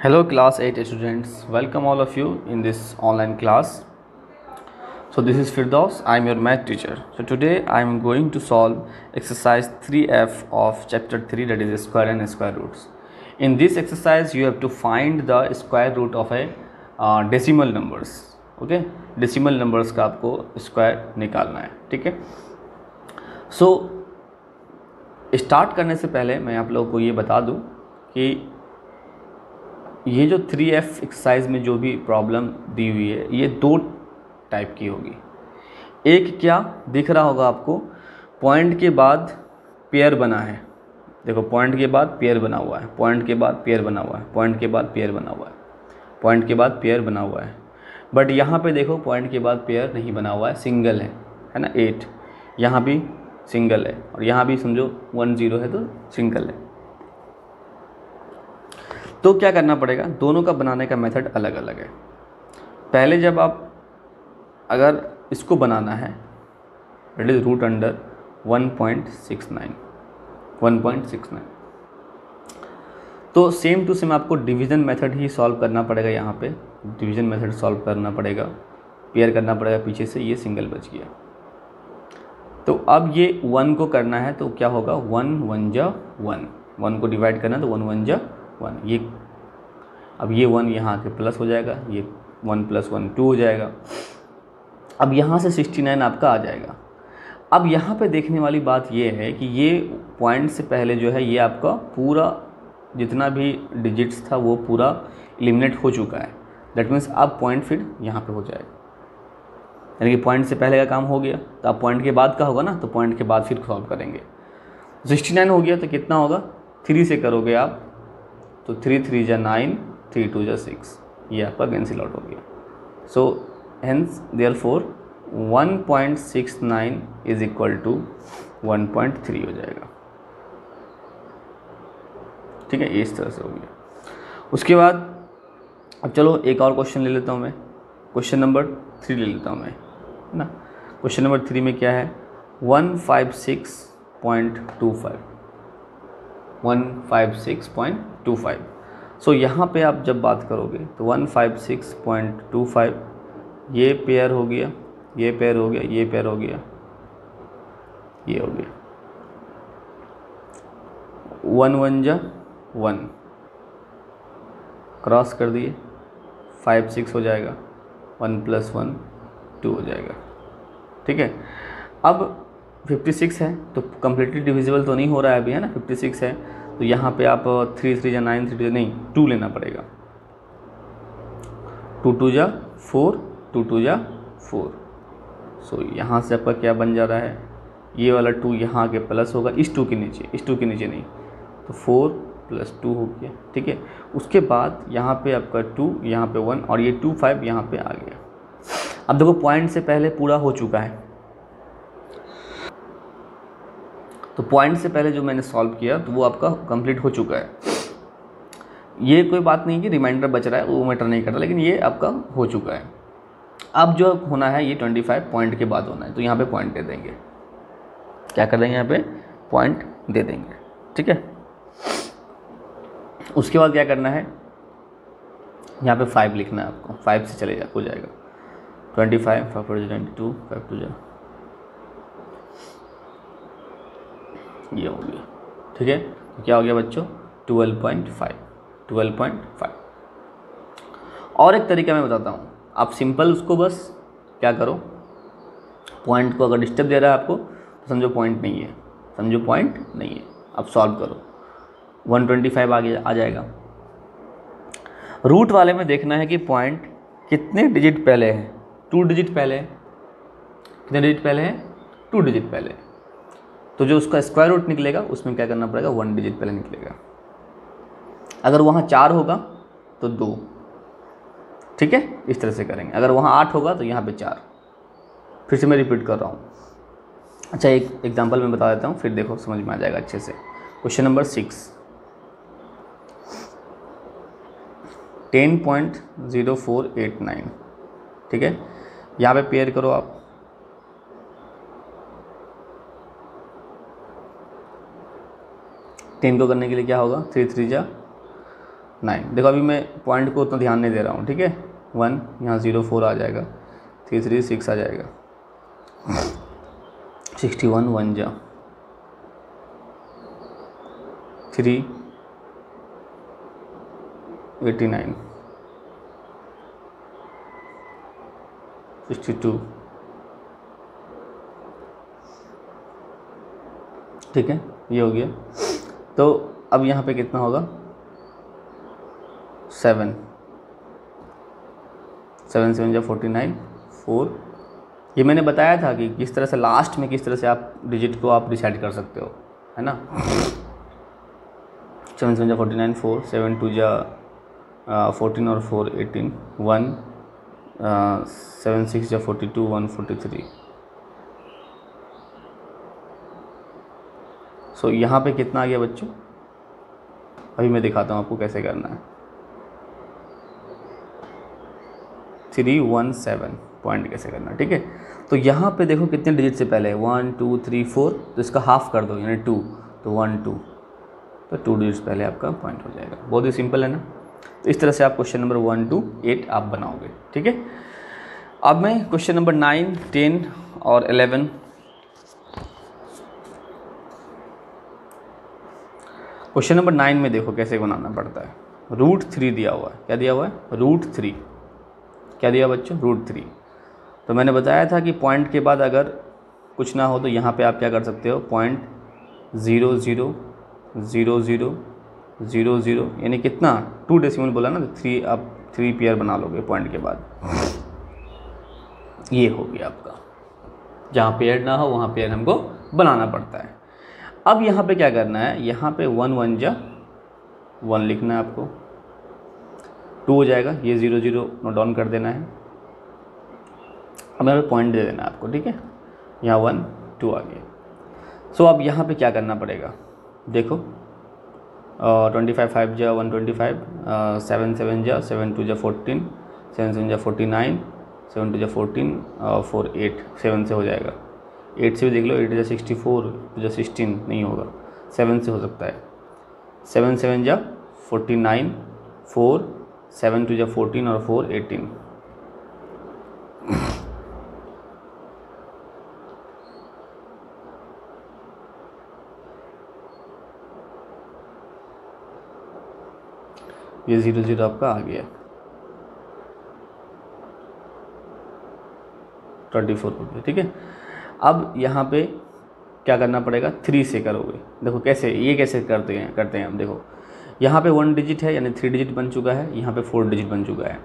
Hello class 8 students, welcome all of you in this online class. So this is Firdaus, I am your math teacher. So today I am going to solve exercise 3F of chapter 3, that is square and square roots. In this exercise you have to find the square root of a decimal numbers. Okay, decimal numbers का आपको square निकालना है, ठीक है. So start करने से पहले मैं आप लोगों को ये बता दूं कि ये जो 3F एक्सरसाइज में जो भी प्रॉब्लम दी हुई है ये दो टाइप की होगी. एक क्या दिख रहा होगा आपको, पॉइंट के बाद पेयर बना है. देखो पॉइंट के बाद पेयर बना हुआ है, पॉइंट के बाद पेयर बना हुआ है, पॉइंट के बाद पेयर बना हुआ है, पॉइंट के बाद पेयर बना हुआ है. बट यहाँ पे देखो पॉइंट के बाद पेयर नहीं बना हुआ है, सिंगल है ना 8. यहाँ भी सिंगल है और यहाँ भी समझो 1 0 है तो सिंगल है. तो क्या करना पड़ेगा, दोनों का बनाने का मेथड अलग अलग है. पहले जब आप अगर इसको बनाना है इट इज़ रूट अंडर 1.69 तो सेम टू सेम आपको डिवीज़न मेथड ही सॉल्व करना पड़ेगा. यहाँ पे डिवीज़न मेथड सॉल्व करना पड़ेगा, पेयर करना पड़ेगा पीछे से, ये सिंगल बच गया. तो अब ये 1 को करना है तो क्या होगा, 1 1 जा 1, 1 को डिवाइड करना है तो 1 1 जा 1. ये अब ये 1 यहाँ के प्लस हो जाएगा, ये 1 + 1 2 हो जाएगा. अब यहाँ से 69 आपका आ जाएगा. अब यहाँ पे देखने वाली बात ये है कि ये पॉइंट से पहले जो है ये आपका पूरा जितना भी डिजिट्स था वो पूरा एलिमिनेट हो चुका है. दैट मीन्स अब पॉइंट फिर यहाँ पे हो जाएगा, यानी कि पॉइंट से पहले का काम हो गया. तो अब पॉइंट के बाद का होगा ना, तो पॉइंट के बाद फिर सॉल्व करेंगे. 69 हो गया तो कितना होगा, 3 से करोगे आप तो 3 3 जा 9, 3 2 जा 6, ये आपका कैंसिल आउट हो गया. So hence therefore 1.69 is equal to 1.3 हो जाएगा. ठीक है, इस तरह से हो गया. उसके बाद अब चलो एक और क्वेश्चन ले लेता हूँ मैं. क्वेश्चन नंबर 3 ले लेता हूँ मैं, है ना. क्वेश्चन नंबर 3 में क्या है, 156.25 156.25. सो यहाँ पे आप जब बात करोगे तो 156.25 ये पेयर हो गया, ये पेयर हो गया, ये पेयर हो गया, ये हो गया. 1 1 जा 1 क्रॉस कर दिए, 5 6 हो जाएगा, 1 + 1 2 हो जाएगा. ठीक है. अब 56 है तो कम्प्लीटली डिविजिबल तो नहीं हो रहा है अभी, है ना. 56 है तो यहाँ पे आप 3 3 जा 9, 3 2 नहीं 2 लेना पड़ेगा. 2 2 जा 4, 2 2 जा 4. सो यहाँ से आपका क्या बन जा रहा है, ये वाला 2 यहाँ के प्लस होगा, इस 2 के नीचे, इस 2 के नीचे नहीं, तो 4 + 2 हो गया. ठीक है. उसके बाद यहाँ पे आपका 2, यहाँ पे 1 और ये 2 5 यहाँ पे आ गया. अब देखो पॉइंट से पहले पूरा हो चुका है, तो पॉइंट से पहले जो मैंने सॉल्व किया तो वो आपका कंप्लीट हो चुका है. ये कोई बात नहीं कि रिमाइंडर बच रहा है, वो मैटर नहीं करता, लेकिन ये आपका हो चुका है. अब जो होना है ये 25 पॉइंट के बाद होना है, तो यहाँ पे पॉइंट दे देंगे. क्या कर देंगे, यहाँ पे पॉइंट दे देंगे. ठीक है. उसके बाद क्या करना है, यहाँ पे 5 लिखना है आपको. 5 से चले हो जाएगा 25, 5 4 22, 5 2 जा, ये हो गया. ठीक है. तो क्या हो गया बच्चों, 12.5. और एक तरीका मैं बताता हूँ, आप सिंपल उसको बस क्या करो, पॉइंट को अगर डिस्टर्ब दे रहा है आपको तो समझो पॉइंट नहीं है, समझो पॉइंट नहीं है. अब सॉल्व करो, 125 आगे आ जाएगा. रूट वाले में देखना है कि पॉइंट कितने डिजिट पहले है, 2 डिजिट पहले है. कितने डिजिट पहले है, 2 डिजिट पहले है. तो जो उसका स्क्वायर रूट निकलेगा उसमें क्या करना पड़ेगा, 1 डिजिट पहले निकलेगा. अगर वहाँ 4 होगा तो 2. ठीक है, इस तरह से करेंगे. अगर वहाँ 8 होगा तो यहाँ पे 4. फिर से मैं रिपीट कर रहा हूँ. अच्छा, एक एग्जांपल मैं बता देता हूँ, फिर देखो समझ में आ जाएगा अच्छे से. Question number 6, 10.0489. ठीक है. यहाँ पे पेयर करो आप. 10 को करने के लिए क्या होगा, 3 3 जा 9। देखो अभी मैं पॉइंट को उतना ध्यान नहीं दे रहा हूँ, ठीक है। 1 यहाँ 04 आ जाएगा, 336 आ जाएगा, 61 1 जा 3 89 62, ठीक है, ये हो गया। तो अब यहाँ पे कितना होगा 7 7 7 जा 49 4। ये मैंने बताया था कि किस तरह से लास्ट में किस तरह से आप डिजिट को आप डिसाइड कर सकते हो, है ना। 7 7 जा 49 4, 7 2 जा 14 और 4 18 1, 7 6 जा 42 1 43। सो यहाँ पे कितना आ गया बच्चों, अभी मैं दिखाता हूँ आपको कैसे करना है। 317 पॉइंट कैसे करना है, ठीक है। तो यहाँ पे देखो कितने डिजिट से पहले 1 2 3 4, तो इसका हाफ कर दो यानी 2, तो 1 2, तो 2 डिजिट्स पहले आपका पॉइंट हो जाएगा। बहुत ही सिंपल है ना। तो इस तरह से आप क्वेश्चन नंबर 1 to 8 आप बनाओगे, ठीक है। अब मैं क्वेश्चन नंबर 9 10 और 11 क्वेश्चन नंबर 9 में देखो कैसे बनाना पड़ता है। √3 दिया हुआ है, क्या दिया हुआ है √3, क्या दिया बच्चों √3। तो मैंने बताया था कि पॉइंट के बाद अगर कुछ ना हो तो यहाँ पे आप क्या कर सकते हो, पॉइंट 0 0 0 0 0 0 यानी कितना 2 डेसिमल बोला ना, तो 3 आप 3 पेयर बना लोगे पॉइंट के बाद। ये हो गया आपका, जहाँ पेयर ना हो वहाँ पेयर हमको बनाना पड़ता है। अब यहाँ पे क्या करना है, यहाँ पे 1 1 जा 1 लिखना है आपको, 2 हो जाएगा, ये 0 0 नोट डाउन कर देना है। अब यहाँ पे पॉइंट दे देना है आपको, ठीक है। यहाँ 1 2 आ गया। सो अब यहाँ पे क्या करना पड़ेगा, देखो 25 5 जा 125, 7 7 जा 7 2 जा 14, 7 7 जा 49, 7 2 जा 14 और 4 8, 7 से हो जाएगा। 8 से भी देख लो, 8 जा 64, 2 जा 16 नहीं होगा, 7 से हो सकता है। 7 7 जा 49, 4 7 2 जा 14 और 4 18। ये 0 0 आपका आ गया 24 रुपये, ठीक है। अब यहाँ पे क्या करना पड़ेगा, 3 से करोगे। देखो कैसे, ये कैसे करते हैं हम, देखो यहाँ पे 1 डिजिट है यानी 3 डिजिट बन चुका है, यहाँ पे 4 डिजिट बन चुका है।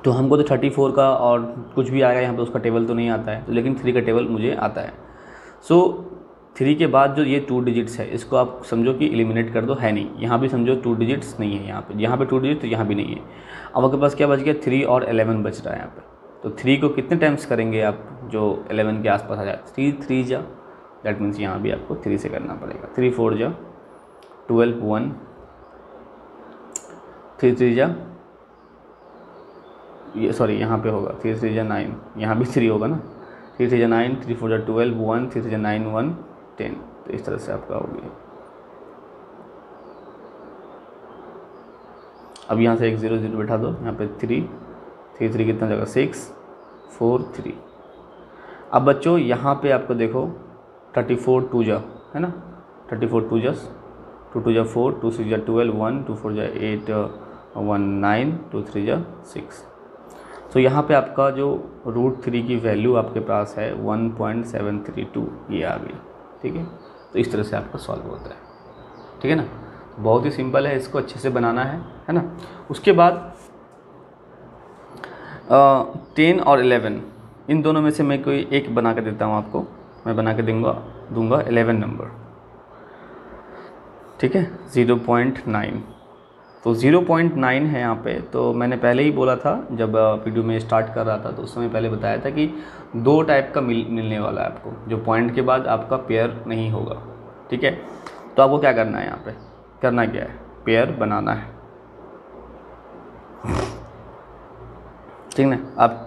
तो हमको तो 34 का और कुछ भी आएगा यहाँ पे, उसका टेबल तो नहीं आता है, तो लेकिन 3 का टेबल मुझे आता है। सो 3 के बाद जो ये 2 डिजिट्स है इसको आप समझो कि एलिमिनेट कर दो, है नहीं। यहाँ भी समझो 2 डिजिट्स नहीं है, यहाँ पे 2 डिजिट, तो यहाँ भी नहीं है। अब आपके पास क्या बच गया, 3 और 11 बच रहा है यहाँ पे। तो 3 को कितने टाइम्स करेंगे आप, जो 11 के आसपास आ जाए, 3 3 जा, दैट मीन्स यहाँ भी आपको 3 से करना पड़ेगा। 3 4 जा 12 1, 3 3 जा, ये सॉरी यहाँ पे होगा 3 3 जा 9, यहाँ भी 3 होगा ना, 3 3 जा 9, 3 4 जा 12 1, 3 3 जा 9 1 10। तो इस तरह से आपका हो गया। अब यहाँ से एक 0 0 बैठा दो, यहाँ पे 3 3 3 कितना जगह 6 4 3। अब बच्चों यहाँ पे आपको देखो 34 2 जा, है ना, 34 2 जा 2 2 जा 4, 2 6 जा 12 1, 2 4 जा 8 1 9, 2 3 जा 6। तो यहाँ पे आपका जो √3 की वैल्यू आपके पास है 1.732, ये आ गई, ठीक है। तो इस तरह से आपका सॉल्व होता है, ठीक है ना। बहुत ही सिंपल है, इसको अच्छे से बनाना है ना। उसके बाद 10 और 11 इन दोनों में से मैं कोई एक बना के देता हूँ आपको, मैं बना के दूंगा 11 नंबर, ठीक है। 0.9, तो 0.9 है यहाँ पे। तो मैंने पहले ही बोला था जब वीडियो में स्टार्ट कर रहा था, तो उस समय पहले बताया था कि 2 टाइप का मिलने वाला है आपको, जो पॉइंट के बाद आपका पेयर नहीं होगा, ठीक है। तो आपको क्या करना है, यहाँ पे करना क्या है, पेयर बनाना है, ठीक ना। अब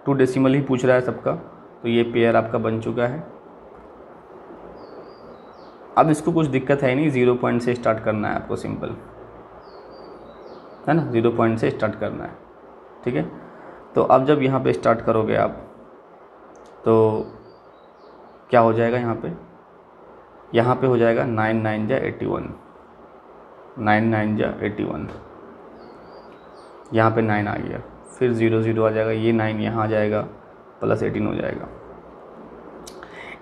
2 डेसिमल ही पूछ रहा है सबका, तो ये पेयर आपका बन चुका है। अब इसको कुछ दिक्कत है नहीं, 0 पॉइंट से स्टार्ट करना है आपको, सिंपल है ना, 0 पॉइंट से स्टार्ट करना है, ठीक है। तो अब जब यहाँ पे स्टार्ट करोगे आप तो क्या हो जाएगा, यहाँ पे हो जाएगा 9 9 जा 81, 9 9 जा 81, यहाँ पे 9 आ गया, फिर 0 0 आ जाएगा, ये 9 यहाँ आ जाएगा, प्लस 18 हो जाएगा।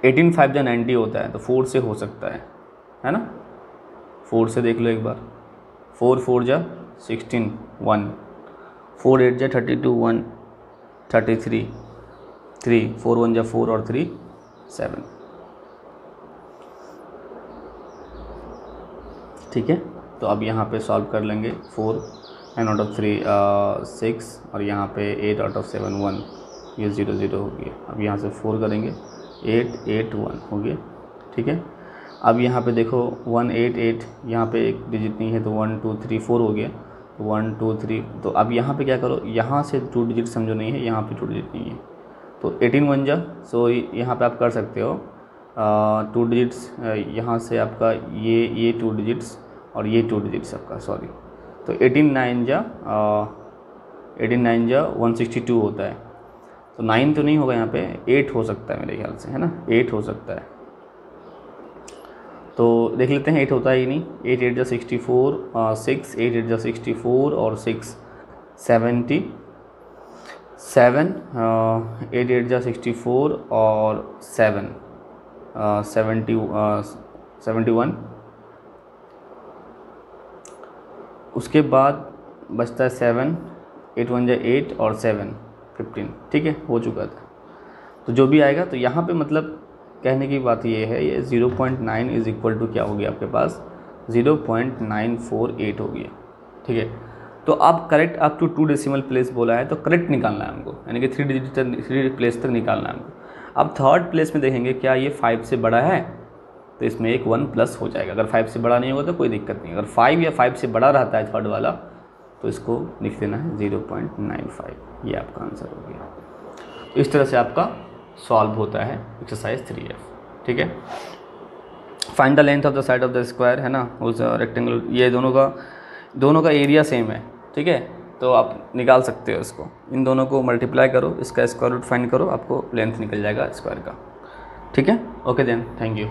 18 5 जा 90 होता है, तो 4 से हो सकता है ना, 4 से देख लो एक बार, 4 4 जा 16 1, 4 8 जा 32 1 33 3, 4 1 जा 4 और 3 7, ठीक है। तो अब यहाँ पे सॉल्व कर लेंगे, 4 9 आउट ऑफ 3 6 और यहाँ पे 8 आउट ऑफ 7 1, ये 0 0 हो गया। अब यहाँ से 4 करेंगे, 8 8 1 हो गया, ठीक है। अब यहाँ पे देखो 1 8 8, यहाँ पे एक डिजिट नहीं है तो 1 2 3 4 हो गया, 1 2 3। तो अब यहाँ पे क्या करो, यहाँ से 2 डिजिट समझो नहीं है, यहाँ पे 2 डिजिट नहीं है, तो 18 1 जा, सो यहाँ पे आप कर सकते हो 2 डिजिट्स, यहाँ से आपका ये 2 डिजिट्स और ये 2 डिजिट्स आपका, सॉरी, तो 18 9 जा 162 होता है। तो 9 तो नहीं होगा यहाँ पे, 8 हो सकता है मेरे ख्याल से, है ना, 8 हो सकता है। तो देख लेते हैं, 8 होता है ही नहीं, 8 8 जा 64, 6 8 8 जा 64 और 6 77, 8 8 जा 64 और 7 71, उसके बाद बचता है 7, 8 1 जा 8 और 7 15, ठीक है, हो चुका था। तो जो भी आएगा, तो यहाँ पे मतलब कहने की बात ये है, ये 0.9 इज इक्वल टू क्या हो गया आपके पास, 0.948 हो गया, ठीक है। तो आप correct up to 2 decimal place बोला है, तो करेक्ट निकालना है हमको, यानी कि 3 प्लेस तक निकालना है हमको। अब थर्ड प्लेस में देखेंगे क्या ये 5 से बड़ा है, तो इसमें एक 1 प्लस हो जाएगा। अगर 5 से बड़ा नहीं होगा तो कोई दिक्कत नहीं, अगर 5 या 5 से बड़ा रहता है थर्ड वाला, तो इसको लिख देना है 0.95, ये आपका आंसर हो गया। तो इस तरह से आपका सॉल्व होता है एक्सरसाइज 3F, ठीक है। Find the length of the side of the square, है ना, उस रेक्टेंगल, ये दोनों का एरिया सेम है, ठीक है। तो आप निकाल सकते हो इसको, इन दोनों को मल्टीप्लाई करो, इसका स्क्वायर रूट फाइंड करो, आपको लेंथ निकल जाएगा स्क्वायर का, ठीक है। Okay then, thank you.